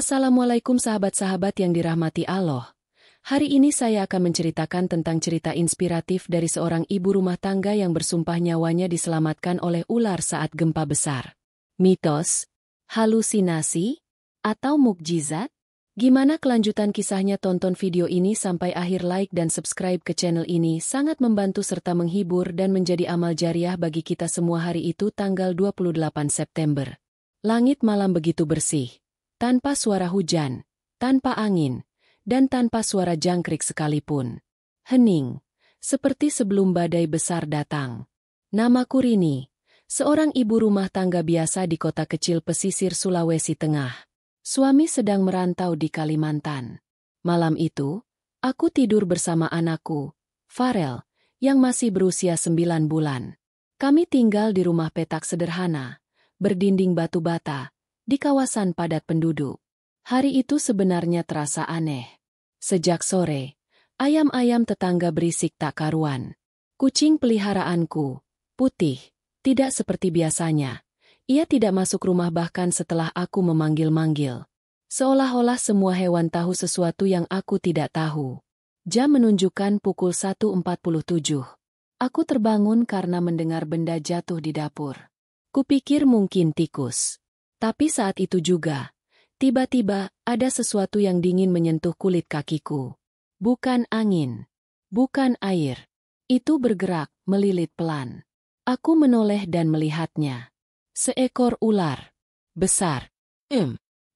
Assalamualaikum sahabat-sahabat yang dirahmati Allah. Hari ini saya akan menceritakan tentang cerita inspiratif dari seorang ibu rumah tangga yang bersumpah nyawanya diselamatkan oleh ular saat gempa besar. Mitos, halusinasi, atau mukjizat? Gimana kelanjutan kisahnya? Tonton video ini sampai akhir, like dan subscribe ke channel ini sangat membantu serta menghibur dan menjadi amal jariah bagi kita semua. Hari itu tanggal 28 September. Langit malam begitu bersih. Tanpa suara hujan, tanpa angin, dan tanpa suara jangkrik sekalipun. Hening, seperti sebelum badai besar datang. Namaku Rini, seorang ibu rumah tangga biasa di kota kecil pesisir Sulawesi Tengah. Suami sedang merantau di Kalimantan. Malam itu, aku tidur bersama anakku, Farel, yang masih berusia 9 bulan. Kami tinggal di rumah petak sederhana, berdinding batu bata, di kawasan padat penduduk. Hari itu sebenarnya terasa aneh. Sejak sore, ayam-ayam tetangga berisik tak karuan. Kucing peliharaanku, Putih, tidak seperti biasanya. Ia tidak masuk rumah bahkan setelah aku memanggil-manggil. Seolah-olah semua hewan tahu sesuatu yang aku tidak tahu. Jam menunjukkan pukul 1.47. Aku terbangun karena mendengar benda jatuh di dapur. Kupikir mungkin tikus. Tapi saat itu juga, tiba-tiba ada sesuatu yang dingin menyentuh kulit kakiku. Bukan angin, bukan air. Itu bergerak, melilit pelan. Aku menoleh dan melihatnya. Seekor ular. Besar.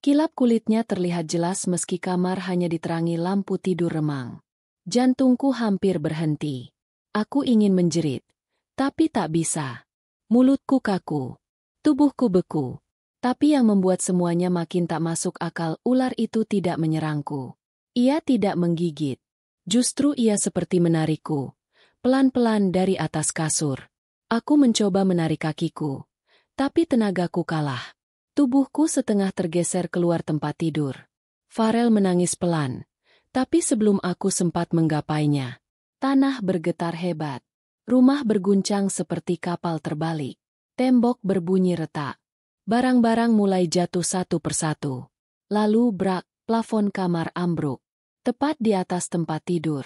Kilap kulitnya terlihat jelas meski kamar hanya diterangi lampu tidur remang. Jantungku hampir berhenti. Aku ingin menjerit, tapi tak bisa. Mulutku kaku. Tubuhku beku. Tapi yang membuat semuanya makin tak masuk akal, ular itu tidak menyerangku. Ia tidak menggigit. Justru ia seperti menarikku. Pelan-pelan dari atas kasur. Aku mencoba menarik kakiku. Tapi tenagaku kalah. Tubuhku setengah tergeser keluar tempat tidur. Farel menangis pelan. Tapi sebelum aku sempat menggapainya, tanah bergetar hebat. Rumah berguncang seperti kapal terbalik. Tembok berbunyi retak. Barang-barang mulai jatuh satu persatu. Lalu brak, plafon kamar ambruk. Tepat di atas tempat tidur.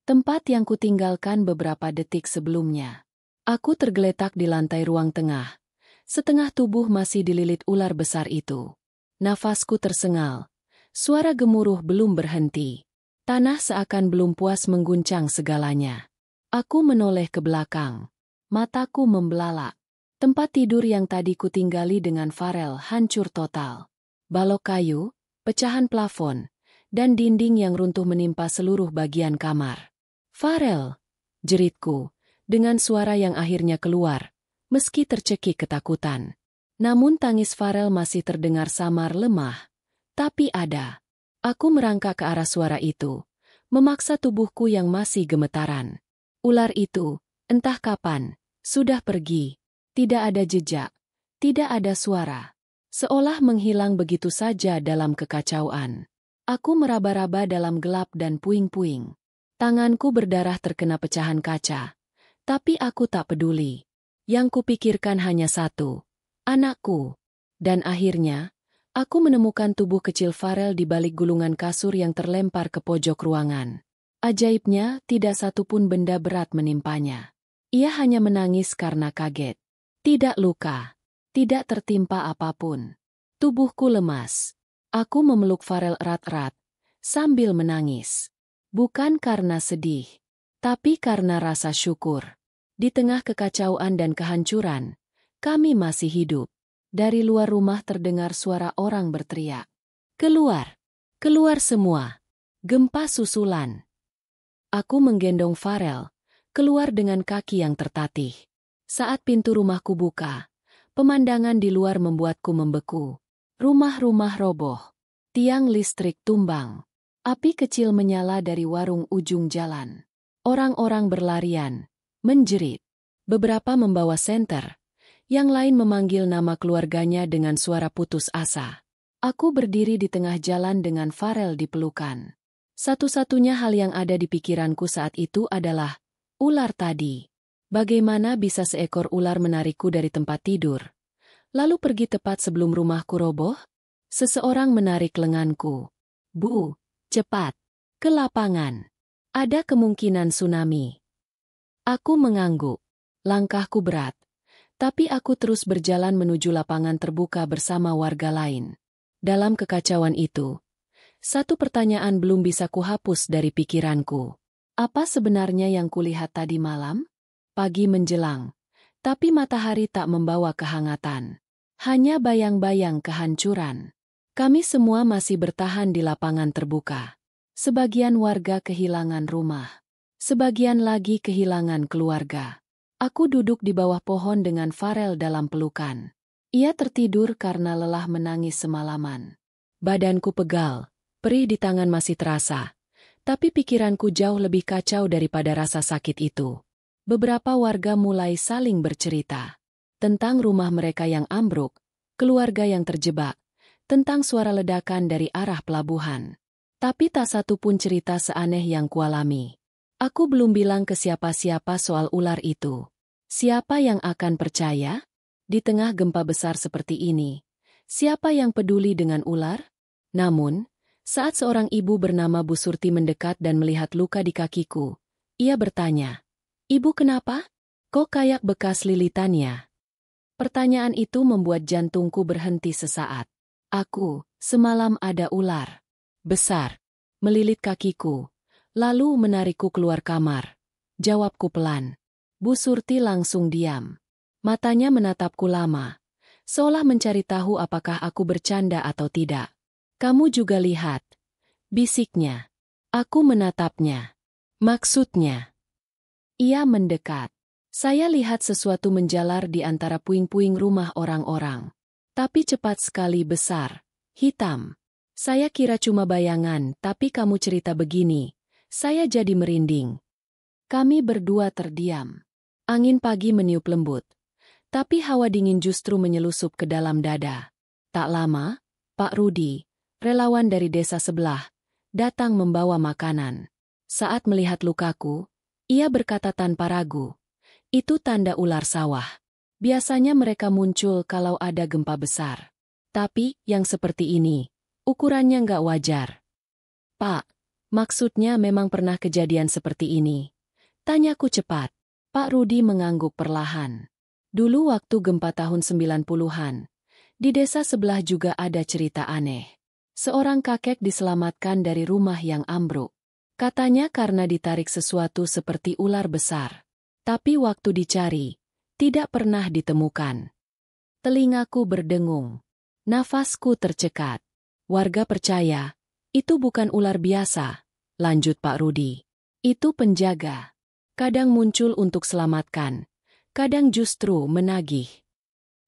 Tempat yang kutinggalkan beberapa detik sebelumnya. Aku tergeletak di lantai ruang tengah. Setengah tubuh masih dililit ular besar itu. Nafasku tersengal. Suara gemuruh belum berhenti. Tanah seakan belum puas mengguncang segalanya. Aku menoleh ke belakang. Mataku membelalak. Tempat tidur yang tadi kutinggali dengan Farel hancur total. Balok kayu, pecahan plafon, dan dinding yang runtuh menimpa seluruh bagian kamar. Farel, jeritku, dengan suara yang akhirnya keluar, meski tercekik ketakutan. Namun tangis Farel masih terdengar samar lemah. Tapi ada. Aku merangkak ke arah suara itu, memaksa tubuhku yang masih gemetaran. Ular itu, entah kapan, sudah pergi. Tidak ada jejak, tidak ada suara. Seolah menghilang begitu saja dalam kekacauan. Aku meraba-raba dalam gelap dan puing-puing. Tanganku berdarah terkena pecahan kaca. Tapi aku tak peduli. Yang kupikirkan hanya satu, anakku. Dan akhirnya, aku menemukan tubuh kecil Farel di balik gulungan kasur yang terlempar ke pojok ruangan. Ajaibnya, tidak satupun benda berat menimpanya. Ia hanya menangis karena kaget. Tidak luka, tidak tertimpa apapun. Tubuhku lemas. Aku memeluk Farel erat-erat, sambil menangis. Bukan karena sedih, tapi karena rasa syukur. Di tengah kekacauan dan kehancuran, kami masih hidup. Dari luar rumah terdengar suara orang berteriak. Keluar! Keluar semua! Gempa susulan! Aku menggendong Farel, keluar dengan kaki yang tertatih. Saat pintu rumahku buka, pemandangan di luar membuatku membeku. Rumah-rumah roboh. Tiang listrik tumbang. Api kecil menyala dari warung ujung jalan. Orang-orang berlarian, menjerit. Beberapa membawa senter. Yang lain memanggil nama keluarganya dengan suara putus asa. Aku berdiri di tengah jalan dengan Farel di pelukan. Satu-satunya hal yang ada di pikiranku saat itu adalah ular tadi. Bagaimana bisa seekor ular menarikku dari tempat tidur, lalu pergi tepat sebelum rumahku roboh? Seseorang menarik lenganku. Bu, cepat. Ke lapangan. Ada kemungkinan tsunami. Aku mengangguk. Langkahku berat. Tapi aku terus berjalan menuju lapangan terbuka bersama warga lain. Dalam kekacauan itu, satu pertanyaan belum bisa kuhapus dari pikiranku. Apa sebenarnya yang kulihat tadi malam? Pagi menjelang, tapi matahari tak membawa kehangatan. Hanya bayang-bayang kehancuran. Kami semua masih bertahan di lapangan terbuka. Sebagian warga kehilangan rumah. Sebagian lagi kehilangan keluarga. Aku duduk di bawah pohon dengan Farel dalam pelukan. Ia tertidur karena lelah menangis semalaman. Badanku pegal, perih di tangan masih terasa. Tapi pikiranku jauh lebih kacau daripada rasa sakit itu. Beberapa warga mulai saling bercerita. Tentang rumah mereka yang ambruk, keluarga yang terjebak, tentang suara ledakan dari arah pelabuhan. Tapi tak satu pun cerita seaneh yang kualami. Aku belum bilang ke siapa-siapa soal ular itu. Siapa yang akan percaya? Di tengah gempa besar seperti ini, siapa yang peduli dengan ular? Namun, saat seorang ibu bernama Bu Surti mendekat dan melihat luka di kakiku, ia bertanya, "Ibu kenapa? Kok kayak bekas lilitannya?" Pertanyaan itu membuat jantungku berhenti sesaat. Semalam ada ular besar, melilit kakiku, lalu menarikku keluar kamar. Jawabku pelan. Bu Surti langsung diam. Matanya menatapku lama, seolah mencari tahu apakah aku bercanda atau tidak. "Kamu juga lihat," bisiknya. Aku menatapnya. "Maksudnya?" Ia mendekat. Saya lihat sesuatu menjalar di antara puing-puing rumah orang-orang. Tapi cepat sekali besar, hitam. Saya kira cuma bayangan, tapi kamu cerita begini. Saya jadi merinding. Kami berdua terdiam. Angin pagi meniup lembut. Tapi hawa dingin justru menyelusup ke dalam dada. Tak lama, Pak Rudi, relawan dari desa sebelah, datang membawa makanan. Saat melihat lukaku, ia berkata tanpa ragu, "Itu tanda ular sawah. Biasanya mereka muncul kalau ada gempa besar. Tapi, yang seperti ini, ukurannya nggak wajar." "Pak, maksudnya memang pernah kejadian seperti ini?" Tanyaku cepat. Pak Rudi mengangguk perlahan. "Dulu waktu gempa tahun 90-an, di desa sebelah juga ada cerita aneh. Seorang kakek diselamatkan dari rumah yang ambruk. Katanya karena ditarik sesuatu seperti ular besar. Tapi waktu dicari, tidak pernah ditemukan." Telingaku berdengung. Nafasku tercekat. "Warga percaya, itu bukan ular biasa," lanjut Pak Rudi. "Itu penjaga. Kadang muncul untuk selamatkan, kadang justru menagih."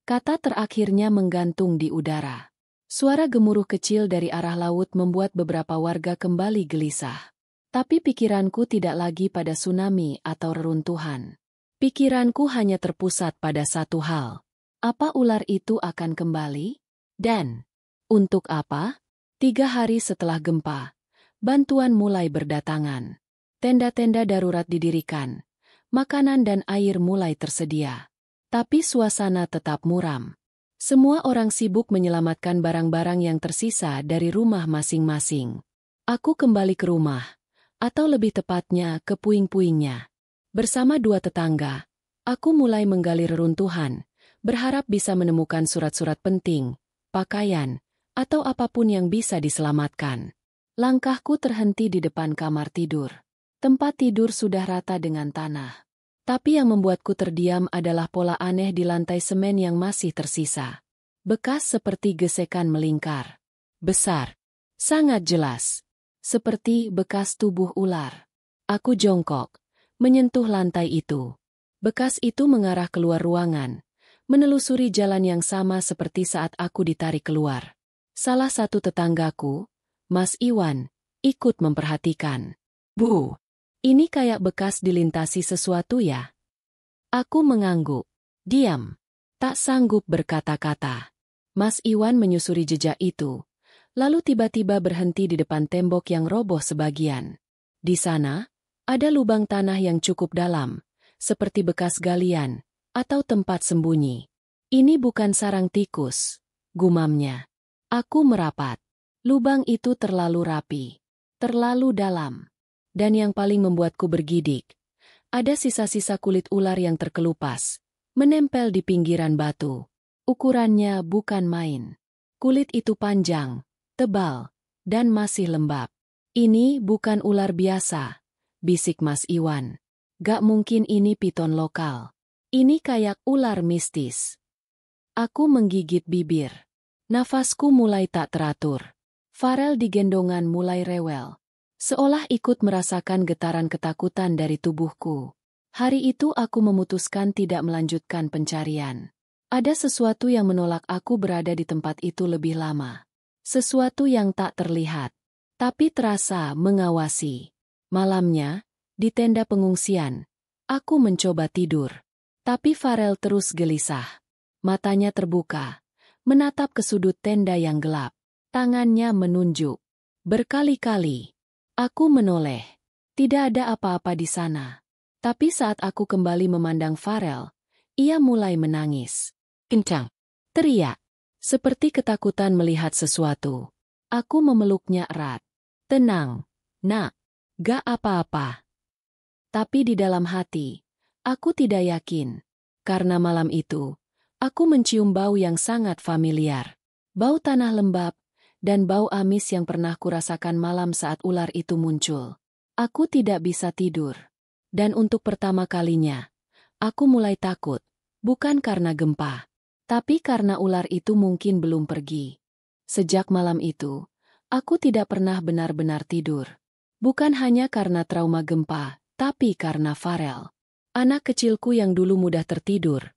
Kata terakhirnya menggantung di udara. Suara gemuruh kecil dari arah laut membuat beberapa warga kembali gelisah. Tapi pikiranku tidak lagi pada tsunami atau reruntuhan. Pikiranku hanya terpusat pada satu hal. Apa ular itu akan kembali? Dan untuk apa? 3 hari setelah gempa, bantuan mulai berdatangan. Tenda-tenda darurat didirikan. Makanan dan air mulai tersedia. Tapi suasana tetap muram. Semua orang sibuk menyelamatkan barang-barang yang tersisa dari rumah masing-masing. Aku kembali ke rumah, atau lebih tepatnya ke puing-puingnya. Bersama 2 tetangga, aku mulai menggali reruntuhan, berharap bisa menemukan surat-surat penting, pakaian, atau apapun yang bisa diselamatkan. Langkahku terhenti di depan kamar tidur. Tempat tidur sudah rata dengan tanah. Tapi yang membuatku terdiam adalah pola aneh di lantai semen yang masih tersisa. Bekas seperti gesekan melingkar. Besar. Sangat jelas. Seperti bekas tubuh ular. Aku jongkok, menyentuh lantai itu. Bekas itu mengarah keluar ruangan, menelusuri jalan yang sama seperti saat aku ditarik keluar. Salah satu tetanggaku, Mas Iwan, ikut memperhatikan. "Bu, ini kayak bekas dilintasi sesuatu ya?" Aku mengangguk. Diam. Tak sanggup berkata-kata. Mas Iwan menyusuri jejak itu, lalu tiba-tiba berhenti di depan tembok yang roboh sebagian. Di sana, ada lubang tanah yang cukup dalam, seperti bekas galian, atau tempat sembunyi. "Ini bukan sarang tikus," gumamnya. Aku merapat. Lubang itu terlalu rapi, terlalu dalam. Dan yang paling membuatku bergidik, ada sisa-sisa kulit ular yang terkelupas, menempel di pinggiran batu. Ukurannya bukan main. Kulit itu panjang, tebal, dan masih lembab. Ini bukan ular biasa, bisik Mas Iwan. Gak mungkin ini piton lokal. Ini kayak ular mistis. Aku menggigit bibir. Nafasku mulai tak teratur. Farel di gendongan mulai rewel. Seolah ikut merasakan getaran ketakutan dari tubuhku. Hari itu aku memutuskan tidak melanjutkan pencarian. Ada sesuatu yang menolak aku berada di tempat itu lebih lama. Sesuatu yang tak terlihat, tapi terasa mengawasi. Malamnya, di tenda pengungsian, aku mencoba tidur. Tapi Farel terus gelisah. Matanya terbuka, menatap ke sudut tenda yang gelap. Tangannya menunjuk. Berkali-kali, aku menoleh. Tidak ada apa-apa di sana. Tapi saat aku kembali memandang Farel, ia mulai menangis. Kencang. Teriak. Seperti ketakutan melihat sesuatu. Aku memeluknya erat. Tenang, nak. Gak apa-apa. Tapi di dalam hati, aku tidak yakin. Karena malam itu, aku mencium bau yang sangat familiar. Bau tanah lembab, dan bau amis yang pernah kurasakan malam saat ular itu muncul. Aku tidak bisa tidur. Dan untuk pertama kalinya, aku mulai takut, bukan karena gempa, tapi karena ular itu mungkin belum pergi. Sejak malam itu, aku tidak pernah benar-benar tidur. Bukan hanya karena trauma gempa, tapi karena Farel. Anak kecilku yang dulu mudah tertidur,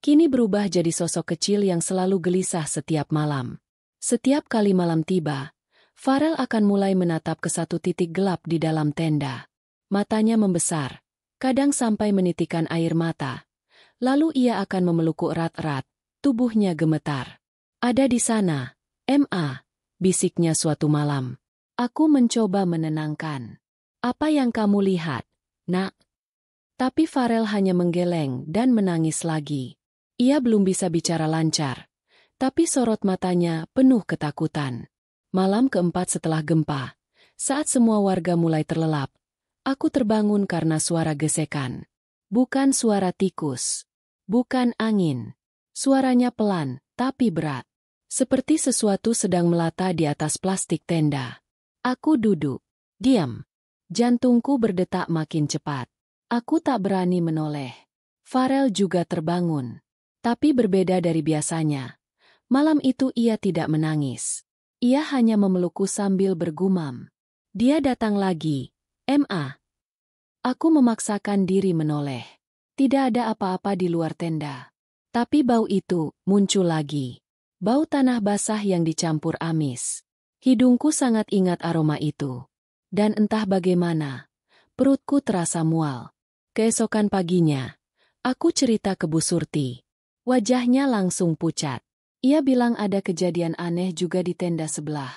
kini berubah jadi sosok kecil yang selalu gelisah setiap malam. Setiap kali malam tiba, Farel akan mulai menatap ke satu titik gelap di dalam tenda. Matanya membesar, kadang sampai menitikan air mata. Lalu ia akan memelukku erat-erat, tubuhnya gemetar. Ada di sana, Ma, bisiknya suatu malam. Aku mencoba menenangkan. Apa yang kamu lihat, nak? Tapi Farel hanya menggeleng dan menangis lagi. Ia belum bisa bicara lancar. Tapi sorot matanya penuh ketakutan. Malam keempat setelah gempa, saat semua warga mulai terlelap, aku terbangun karena suara gesekan. Bukan suara tikus. Bukan angin. Suaranya pelan, tapi berat. Seperti sesuatu sedang melata di atas plastik tenda. Aku duduk. Diam. Jantungku berdetak makin cepat. Aku tak berani menoleh. Farel juga terbangun. Tapi berbeda dari biasanya. Malam itu ia tidak menangis. Ia hanya memelukku sambil bergumam. Dia datang lagi. Ma. Aku memaksakan diri menoleh. Tidak ada apa-apa di luar tenda. Tapi bau itu muncul lagi. Bau tanah basah yang dicampur amis. Hidungku sangat ingat aroma itu. Dan entah bagaimana, perutku terasa mual. Keesokan paginya, aku cerita ke Bu Surti. Wajahnya langsung pucat. Ia bilang ada kejadian aneh juga di tenda sebelah.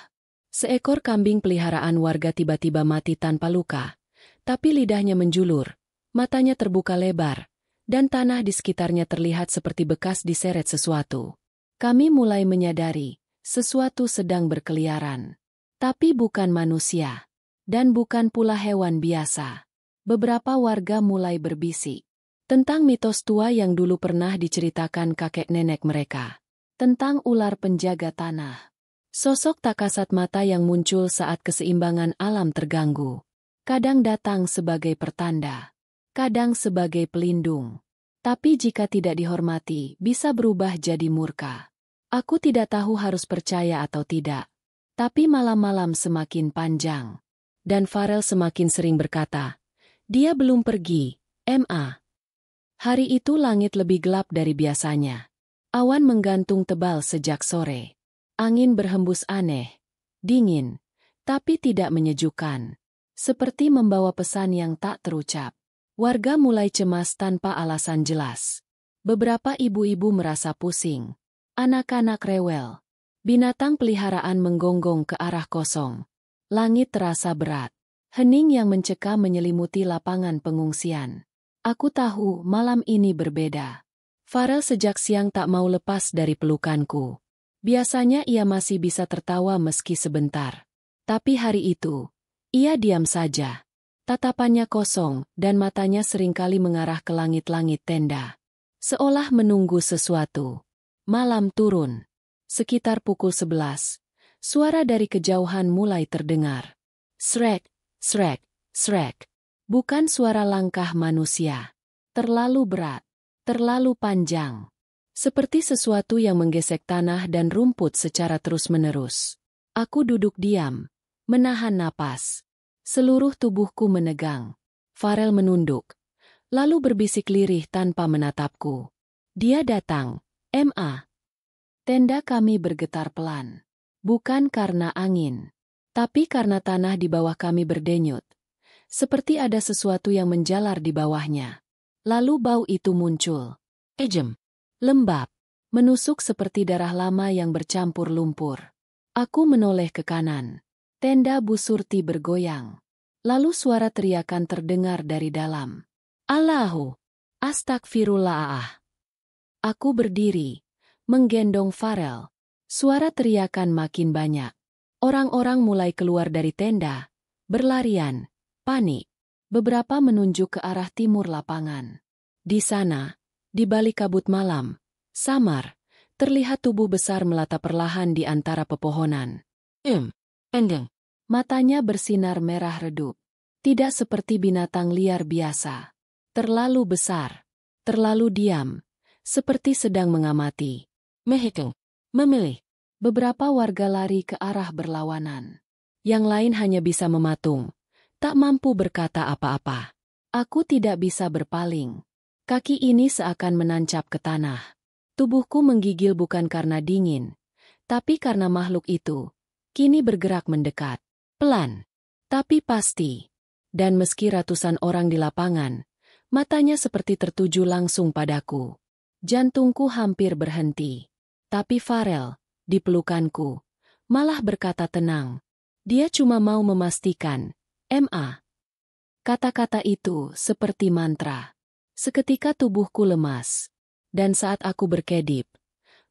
Seekor kambing peliharaan warga tiba-tiba mati tanpa luka. Tapi lidahnya menjulur, matanya terbuka lebar, dan tanah di sekitarnya terlihat seperti bekas diseret sesuatu. Kami mulai menyadari, sesuatu sedang berkeliaran. Tapi bukan manusia. Dan bukan pula hewan biasa. Beberapa warga mulai berbisik. Tentang mitos tua yang dulu pernah diceritakan kakek nenek mereka. Tentang ular penjaga tanah. Sosok tak kasat mata yang muncul saat keseimbangan alam terganggu. Kadang datang sebagai pertanda. Kadang sebagai pelindung. Tapi jika tidak dihormati, bisa berubah jadi murka. Aku tidak tahu harus percaya atau tidak. Tapi malam-malam semakin panjang. Dan Farel semakin sering berkata, dia belum pergi, Ma. Hari itu langit lebih gelap dari biasanya. Awan menggantung tebal sejak sore. Angin berhembus aneh, dingin, tapi tidak menyejukkan. Seperti membawa pesan yang tak terucap. Warga mulai cemas tanpa alasan jelas. Beberapa ibu-ibu merasa pusing. Anak-anak rewel. Binatang peliharaan menggonggong ke arah kosong. Langit terasa berat. Hening yang mencekam menyelimuti lapangan pengungsian. Aku tahu malam ini berbeda. Farel sejak siang tak mau lepas dari pelukanku. Biasanya ia masih bisa tertawa meski sebentar. Tapi hari itu, ia diam saja. Tatapannya kosong dan matanya seringkali mengarah ke langit-langit tenda. Seolah menunggu sesuatu. Malam turun. Sekitar pukul 11. Suara dari kejauhan mulai terdengar. Srek, srek, srek. Bukan suara langkah manusia. Terlalu berat. Terlalu panjang. Seperti sesuatu yang menggesek tanah dan rumput secara terus-menerus. Aku duduk diam, menahan napas. Seluruh tubuhku menegang. Farel menunduk, lalu berbisik lirih tanpa menatapku. Dia datang, Ma. Tenda kami bergetar pelan. Bukan karena angin, tapi karena tanah di bawah kami berdenyut. Seperti ada sesuatu yang menjalar di bawahnya. Lalu bau itu muncul. Ejem. Lembab, menusuk seperti darah lama yang bercampur lumpur. Aku menoleh ke kanan. Tenda Bu Surti bergoyang. Lalu suara teriakan terdengar dari dalam. Allahu! Astagfirullah! Aku berdiri, menggendong Farel. Suara teriakan makin banyak. Orang-orang mulai keluar dari tenda, berlarian, panik. Beberapa menunjuk ke arah timur lapangan. Di sana, di balik kabut malam, samar, terlihat tubuh besar melata perlahan di antara pepohonan. Endeng. Matanya bersinar merah redup. Tidak seperti binatang liar biasa. Terlalu besar. Terlalu diam. Seperti sedang mengamati. Mehekeng. Memilih. Beberapa warga lari ke arah berlawanan. Yang lain hanya bisa mematung. Tak mampu berkata apa-apa. Aku tidak bisa berpaling. Kaki ini seakan menancap ke tanah. Tubuhku menggigil bukan karena dingin, tapi karena makhluk itu kini bergerak mendekat. Pelan, tapi pasti. Dan meski ratusan orang di lapangan, matanya seperti tertuju langsung padaku. Jantungku hampir berhenti. Tapi Farel, di pelukanku, malah berkata tenang. Dia cuma mau memastikan, Ma. Kata-kata itu seperti mantra. Seketika tubuhku lemas. Dan saat aku berkedip,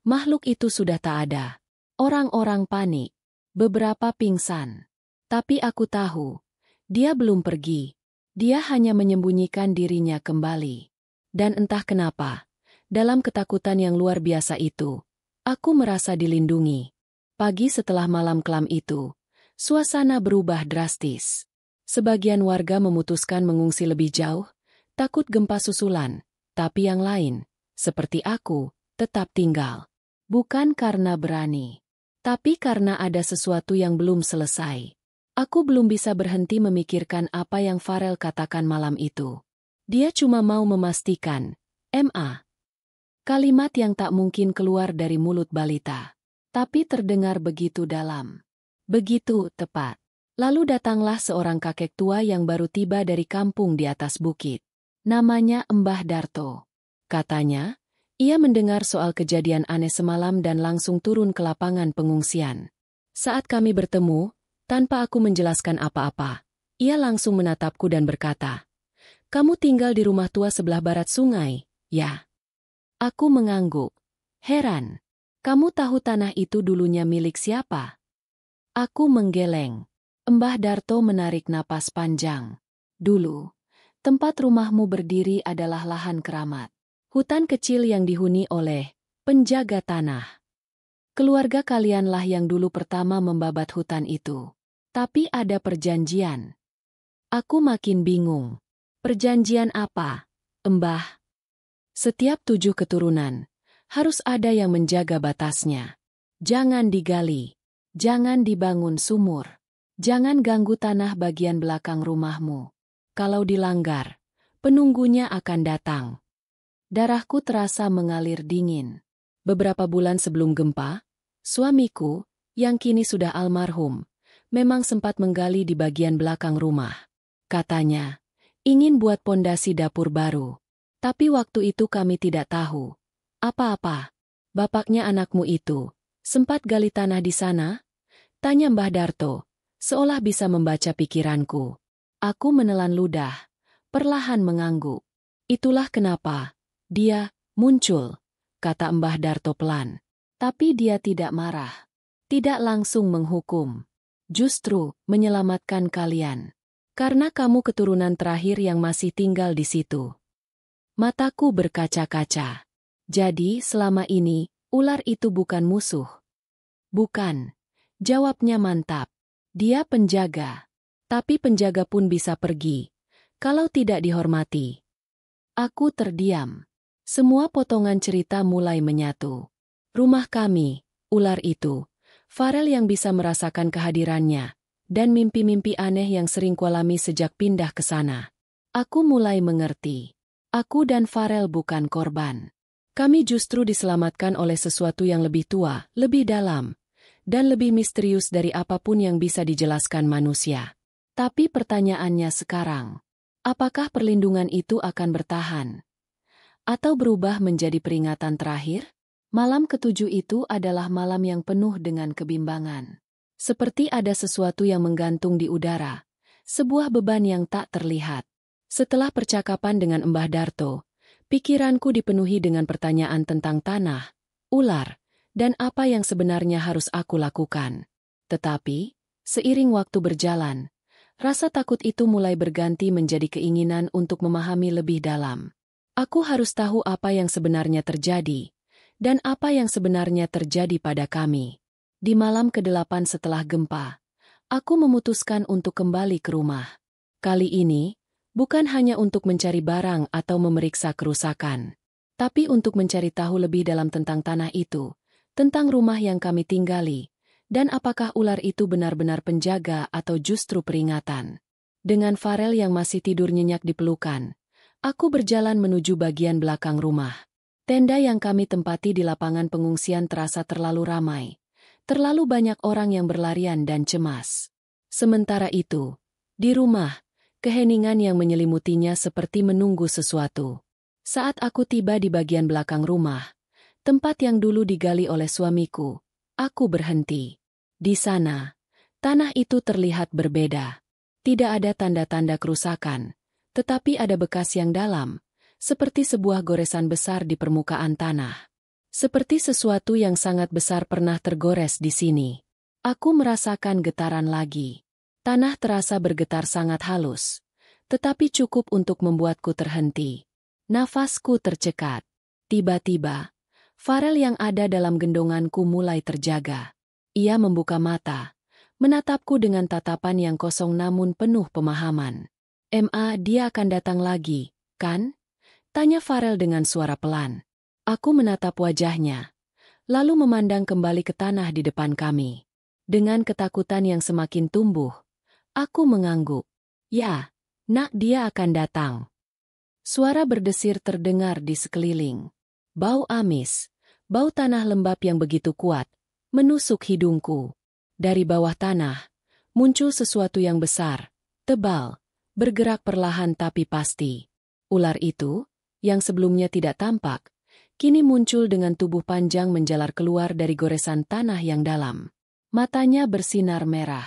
makhluk itu sudah tak ada. Orang-orang panik. Beberapa pingsan. Tapi aku tahu, dia belum pergi. Dia hanya menyembunyikan dirinya kembali. Dan entah kenapa, dalam ketakutan yang luar biasa itu, aku merasa dilindungi. Pagi setelah malam kelam itu, suasana berubah drastis. Sebagian warga memutuskan mengungsi lebih jauh, takut gempa susulan, tapi yang lain, seperti aku, tetap tinggal. Bukan karena berani, tapi karena ada sesuatu yang belum selesai. Aku belum bisa berhenti memikirkan apa yang Farel katakan malam itu. Dia cuma mau memastikan, Ma. Kalimat yang tak mungkin keluar dari mulut balita. Tapi terdengar begitu dalam. Begitu tepat. Lalu datanglah seorang kakek tua yang baru tiba dari kampung di atas bukit. Namanya Mbah Darto. Katanya, ia mendengar soal kejadian aneh semalam dan langsung turun ke lapangan pengungsian. Saat kami bertemu, tanpa aku menjelaskan apa-apa, ia langsung menatapku dan berkata, "Kamu tinggal di rumah tua sebelah barat sungai, ya?" Aku mengangguk. Heran. "Kamu tahu tanah itu dulunya milik siapa?" Aku menggeleng. Mbah Darto menarik napas panjang. "Dulu, tempat rumahmu berdiri adalah lahan keramat. Hutan kecil yang dihuni oleh penjaga tanah. Keluarga kalianlah yang dulu pertama membabat hutan itu. Tapi ada perjanjian." Aku makin bingung. "Perjanjian apa, Mbah?" "Setiap 7 keturunan, harus ada yang menjaga batasnya. Jangan digali. Jangan dibangun sumur. Jangan ganggu tanah bagian belakang rumahmu. Kalau dilanggar, penunggunya akan datang." Darahku terasa mengalir dingin. Beberapa bulan sebelum gempa, suamiku, yang kini sudah almarhum, memang sempat menggali di bagian belakang rumah. Katanya, ingin buat pondasi dapur baru. Tapi waktu itu kami tidak tahu apa-apa. "Bapaknya anakmu itu, sempat gali tanah di sana?" tanya Mbah Darto, seolah bisa membaca pikiranku. Aku menelan ludah, perlahan mengangguk. "Itulah kenapa dia muncul," kata Mbah Darto pelan. Tapi dia tidak marah. Tidak langsung menghukum. Justru menyelamatkan kalian. Karena kamu keturunan terakhir yang masih tinggal di situ. Mataku berkaca-kaca. Jadi selama ini, ular itu bukan musuh. Bukan. Jawabnya mantap. Dia penjaga. Tapi penjaga pun bisa pergi. Kalau tidak dihormati. Aku terdiam. Semua potongan cerita mulai menyatu. Rumah kami, ular itu, Farel yang bisa merasakan kehadirannya, dan mimpi-mimpi aneh yang sering kualami sejak pindah ke sana. Aku mulai mengerti. Aku dan Farel bukan korban. Kami justru diselamatkan oleh sesuatu yang lebih tua, lebih dalam, dan lebih misterius dari apapun yang bisa dijelaskan manusia. Tapi pertanyaannya sekarang, apakah perlindungan itu akan bertahan? Atau berubah menjadi peringatan terakhir? Malam ketujuh itu adalah malam yang penuh dengan kebimbangan. Seperti ada sesuatu yang menggantung di udara, sebuah beban yang tak terlihat. Setelah percakapan dengan Mbah Darto, pikiranku dipenuhi dengan pertanyaan tentang tanah, ular, dan apa yang sebenarnya harus aku lakukan. Tetapi, seiring waktu berjalan, rasa takut itu mulai berganti menjadi keinginan untuk memahami lebih dalam. Aku harus tahu apa yang sebenarnya terjadi, dan apa yang sebenarnya terjadi pada kami. Di malam ke-8 setelah gempa, aku memutuskan untuk kembali ke rumah. Kali ini, bukan hanya untuk mencari barang atau memeriksa kerusakan, tapi untuk mencari tahu lebih dalam tentang tanah itu, tentang rumah yang kami tinggali, dan apakah ular itu benar-benar penjaga atau justru peringatan. Dengan Farel yang masih tidur nyenyak di pelukan, aku berjalan menuju bagian belakang rumah. Tenda yang kami tempati di lapangan pengungsian terasa terlalu ramai. Terlalu banyak orang yang berlarian dan cemas. Sementara itu, di rumah, keheningan yang menyelimutinya seperti menunggu sesuatu. Saat aku tiba di bagian belakang rumah, tempat yang dulu digali oleh suamiku, aku berhenti. Di sana, tanah itu terlihat berbeda. Tidak ada tanda-tanda kerusakan, tetapi ada bekas yang dalam, seperti sebuah goresan besar di permukaan tanah. Seperti sesuatu yang sangat besar pernah tergores di sini. Aku merasakan getaran lagi. Tanah terasa bergetar sangat halus, tetapi cukup untuk membuatku terhenti. Nafasku tercekat. Tiba-tiba, Farel yang ada dalam gendonganku mulai terjaga. Ia membuka mata, menatapku dengan tatapan yang kosong namun penuh pemahaman. Dia akan datang lagi, kan? Tanya Farel dengan suara pelan. Aku menatap wajahnya, lalu memandang kembali ke tanah di depan kami. Dengan ketakutan yang semakin tumbuh, aku mengangguk. Ya, nak, dia akan datang. Suara berdesir terdengar di sekeliling. Bau amis, bau tanah lembab yang begitu kuat, menusuk hidungku. Dari bawah tanah, muncul sesuatu yang besar, tebal, bergerak perlahan tapi pasti. Ular itu, yang sebelumnya tidak tampak, kini muncul dengan tubuh panjang menjalar keluar dari goresan tanah yang dalam. Matanya bersinar merah,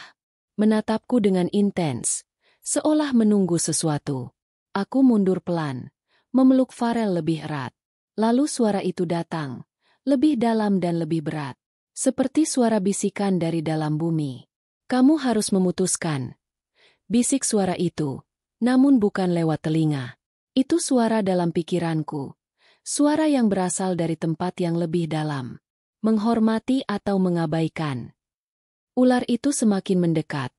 menatapku dengan intens, seolah menunggu sesuatu. Aku mundur pelan, memeluk Farel lebih erat. Lalu suara itu datang, lebih dalam dan lebih berat. Seperti suara bisikan dari dalam bumi. Kamu harus memutuskan. Bisik suara itu, namun bukan lewat telinga. Itu suara dalam pikiranku. Suara yang berasal dari tempat yang lebih dalam. Menghormati atau mengabaikan. Ular itu semakin mendekat,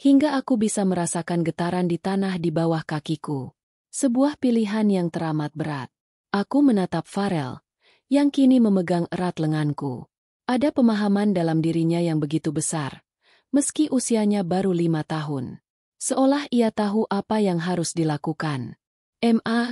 hingga aku bisa merasakan getaran di tanah di bawah kakiku. Sebuah pilihan yang teramat berat. Aku menatap Farel, yang kini memegang erat lenganku. Ada pemahaman dalam dirinya yang begitu besar, meski usianya baru 5 tahun. Seolah ia tahu apa yang harus dilakukan.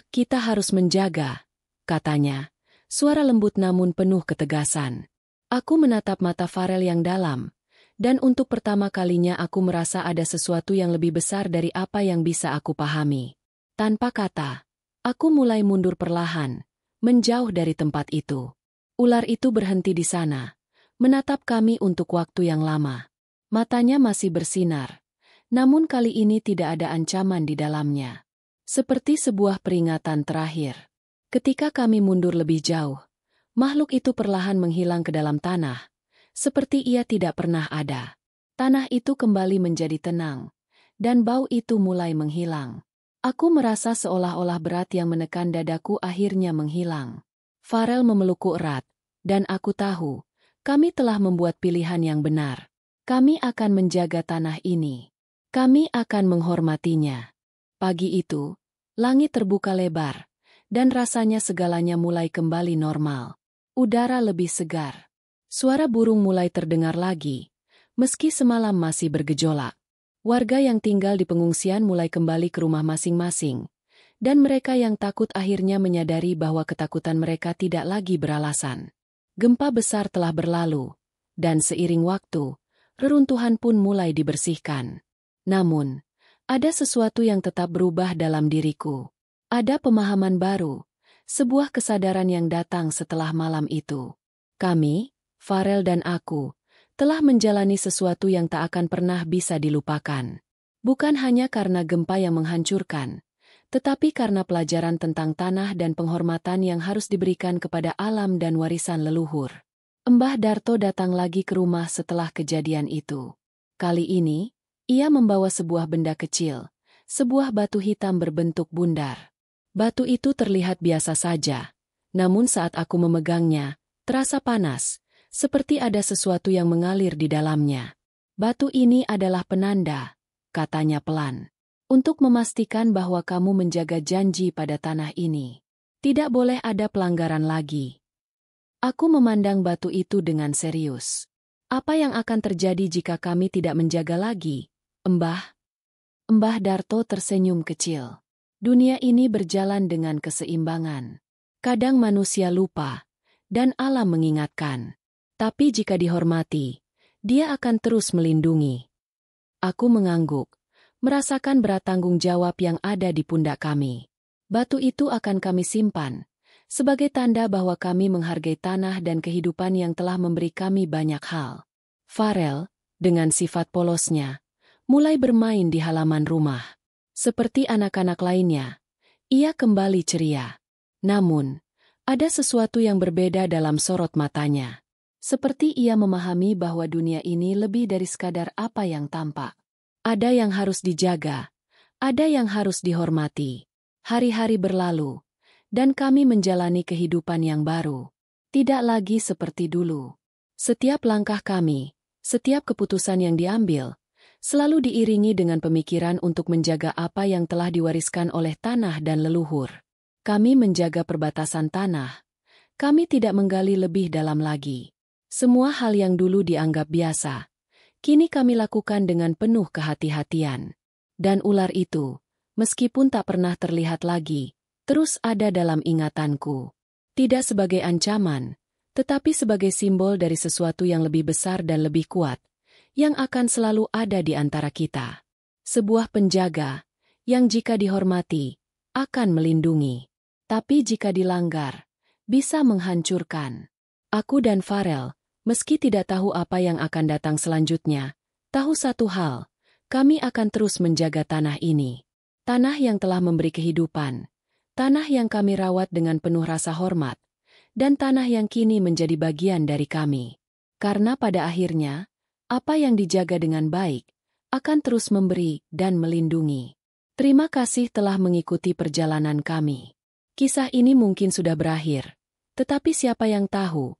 Kita harus menjaga, katanya. Suara lembut namun penuh ketegasan. Aku menatap mata Farel yang dalam, dan untuk pertama kalinya aku merasa ada sesuatu yang lebih besar dari apa yang bisa aku pahami. Tanpa kata, aku mulai mundur perlahan, menjauh dari tempat itu. Ular itu berhenti di sana, menatap kami untuk waktu yang lama. Matanya masih bersinar, namun kali ini tidak ada ancaman di dalamnya. Seperti sebuah peringatan terakhir. Ketika kami mundur lebih jauh, Makhluk itu perlahan menghilang ke dalam tanah, seperti ia tidak pernah ada. Tanah itu kembali menjadi tenang, dan bau itu mulai menghilang. Aku merasa seolah-olah berat yang menekan dadaku akhirnya menghilang. Farel memelukku erat, dan aku tahu, kami telah membuat pilihan yang benar. Kami akan menjaga tanah ini. Kami akan menghormatinya. Pagi itu, langit terbuka lebar, dan rasanya segalanya mulai kembali normal. Udara lebih segar. Suara burung mulai terdengar lagi, meski semalam masih bergejolak. Warga yang tinggal di pengungsian mulai kembali ke rumah masing-masing, dan mereka yang takut akhirnya menyadari bahwa ketakutan mereka tidak lagi beralasan. Gempa besar telah berlalu, dan seiring waktu, reruntuhan pun mulai dibersihkan. Namun, ada sesuatu yang tetap berubah dalam diriku. Ada pemahaman baru, sebuah kesadaran yang datang setelah malam itu. Kami, Farel dan aku, telah menjalani sesuatu yang tak akan pernah bisa dilupakan. Bukan hanya karena gempa yang menghancurkan, tetapi karena pelajaran tentang tanah dan penghormatan yang harus diberikan kepada alam dan warisan leluhur. Mbah Darto datang lagi ke rumah setelah kejadian itu. Kali ini, ia membawa sebuah benda kecil, sebuah batu hitam berbentuk bundar. Batu itu terlihat biasa saja, namun saat aku memegangnya, terasa panas, seperti ada sesuatu yang mengalir di dalamnya. Batu ini adalah penanda, katanya pelan, untuk memastikan bahwa kamu menjaga janji pada tanah ini. Tidak boleh ada pelanggaran lagi. Aku memandang batu itu dengan serius. Apa yang akan terjadi jika kami tidak menjaga lagi, Mbah? Mbah Darto tersenyum kecil. Dunia ini berjalan dengan keseimbangan. Kadang manusia lupa, dan alam mengingatkan. Tapi jika dihormati, dia akan terus melindungi. Aku mengangguk, merasakan berat tanggung jawab yang ada di pundak kami. Batu itu akan kami simpan, sebagai tanda bahwa kami menghargai tanah dan kehidupan yang telah memberi kami banyak hal. Farel, dengan sifat polosnya, mulai bermain di halaman rumah. Seperti anak-anak lainnya, ia kembali ceria. Namun, ada sesuatu yang berbeda dalam sorot matanya. Seperti ia memahami bahwa dunia ini lebih dari sekadar apa yang tampak. Ada yang harus dijaga, ada yang harus dihormati. Hari-hari berlalu, dan kami menjalani kehidupan yang baru. Tidak lagi seperti dulu. Setiap langkah kami, setiap keputusan yang diambil, selalu diiringi dengan pemikiran untuk menjaga apa yang telah diwariskan oleh tanah dan leluhur. Kami menjaga perbatasan tanah. Kami tidak menggali lebih dalam lagi. Semua hal yang dulu dianggap biasa, kini kami lakukan dengan penuh kehati-hatian. Dan ular itu, meskipun tak pernah terlihat lagi, terus ada dalam ingatanku. Tidak sebagai ancaman, tetapi sebagai simbol dari sesuatu yang lebih besar dan lebih kuat, yang akan selalu ada di antara kita. Sebuah penjaga, yang jika dihormati, akan melindungi. Tapi jika dilanggar, bisa menghancurkan. Aku dan Farel, meski tidak tahu apa yang akan datang selanjutnya, tahu satu hal, kami akan terus menjaga tanah ini. Tanah yang telah memberi kehidupan, tanah yang kami rawat dengan penuh rasa hormat, dan tanah yang kini menjadi bagian dari kami. Karena pada akhirnya, apa yang dijaga dengan baik, akan terus memberi dan melindungi. Terima kasih telah mengikuti perjalanan kami. Kisah ini mungkin sudah berakhir, tetapi siapa yang tahu,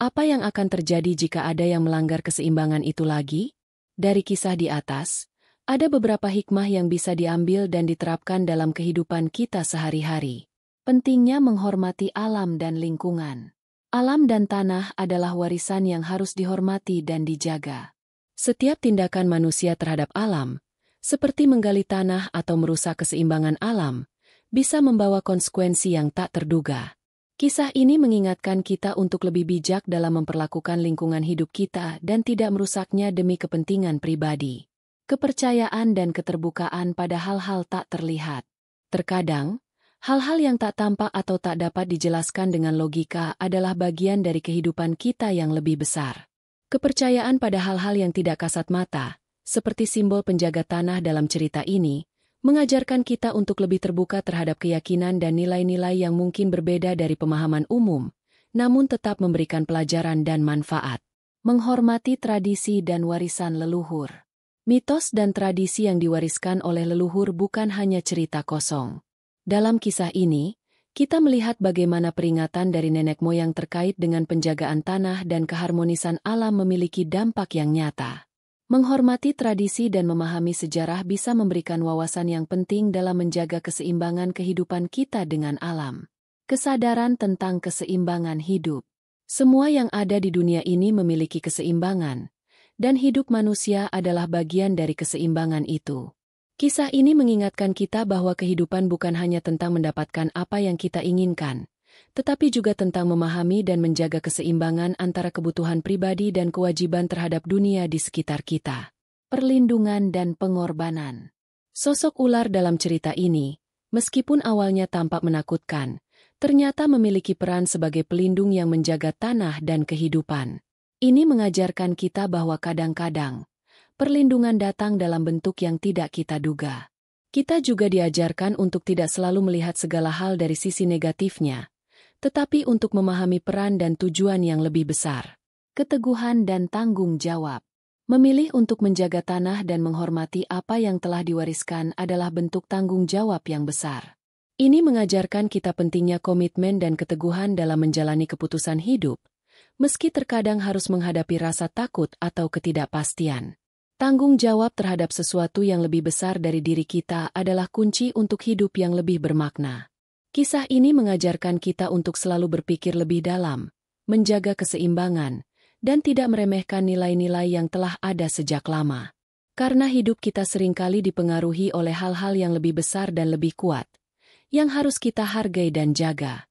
apa yang akan terjadi jika ada yang melanggar keseimbangan itu lagi? Dari kisah di atas, ada beberapa hikmah yang bisa diambil dan diterapkan dalam kehidupan kita sehari-hari. Pentingnya menghormati alam dan lingkungan. Alam dan tanah adalah warisan yang harus dihormati dan dijaga. Setiap tindakan manusia terhadap alam, seperti menggali tanah atau merusak keseimbangan alam, bisa membawa konsekuensi yang tak terduga. Kisah ini mengingatkan kita untuk lebih bijak dalam memperlakukan lingkungan hidup kita dan tidak merusaknya demi kepentingan pribadi. Kepercayaan dan keterbukaan pada hal-hal tak terlihat. Terkadang, hal-hal yang tak tampak atau tak dapat dijelaskan dengan logika adalah bagian dari kehidupan kita yang lebih besar. Kepercayaan pada hal-hal yang tidak kasat mata, seperti simbol penjaga tanah dalam cerita ini, mengajarkan kita untuk lebih terbuka terhadap keyakinan dan nilai-nilai yang mungkin berbeda dari pemahaman umum, namun tetap memberikan pelajaran dan manfaat. Menghormati tradisi dan warisan leluhur. Mitos dan tradisi yang diwariskan oleh leluhur bukan hanya cerita kosong. Dalam kisah ini, kita melihat bagaimana peringatan dari nenek moyang terkait dengan penjagaan tanah dan keharmonisan alam memiliki dampak yang nyata. Menghormati tradisi dan memahami sejarah bisa memberikan wawasan yang penting dalam menjaga keseimbangan kehidupan kita dengan alam. Kesadaran tentang keseimbangan hidup. Semua yang ada di dunia ini memiliki keseimbangan, dan hidup manusia adalah bagian dari keseimbangan itu. Kisah ini mengingatkan kita bahwa kehidupan bukan hanya tentang mendapatkan apa yang kita inginkan, tetapi juga tentang memahami dan menjaga keseimbangan antara kebutuhan pribadi dan kewajiban terhadap dunia di sekitar kita. Perlindungan dan pengorbanan. Sosok ular dalam cerita ini, meskipun awalnya tampak menakutkan, ternyata memiliki peran sebagai pelindung yang menjaga tanah dan kehidupan. Ini mengajarkan kita bahwa kadang-kadang, perlindungan datang dalam bentuk yang tidak kita duga. Kita juga diajarkan untuk tidak selalu melihat segala hal dari sisi negatifnya, tetapi untuk memahami peran dan tujuan yang lebih besar. Keteguhan dan tanggung jawab. Memilih untuk menjaga tanah dan menghormati apa yang telah diwariskan adalah bentuk tanggung jawab yang besar. Ini mengajarkan kita pentingnya komitmen dan keteguhan dalam menjalani keputusan hidup, meski terkadang harus menghadapi rasa takut atau ketidakpastian. Tanggung jawab terhadap sesuatu yang lebih besar dari diri kita adalah kunci untuk hidup yang lebih bermakna. Kisah ini mengajarkan kita untuk selalu berpikir lebih dalam, menjaga keseimbangan, dan tidak meremehkan nilai-nilai yang telah ada sejak lama. Karena hidup kita seringkali dipengaruhi oleh hal-hal yang lebih besar dan lebih kuat, yang harus kita hargai dan jaga.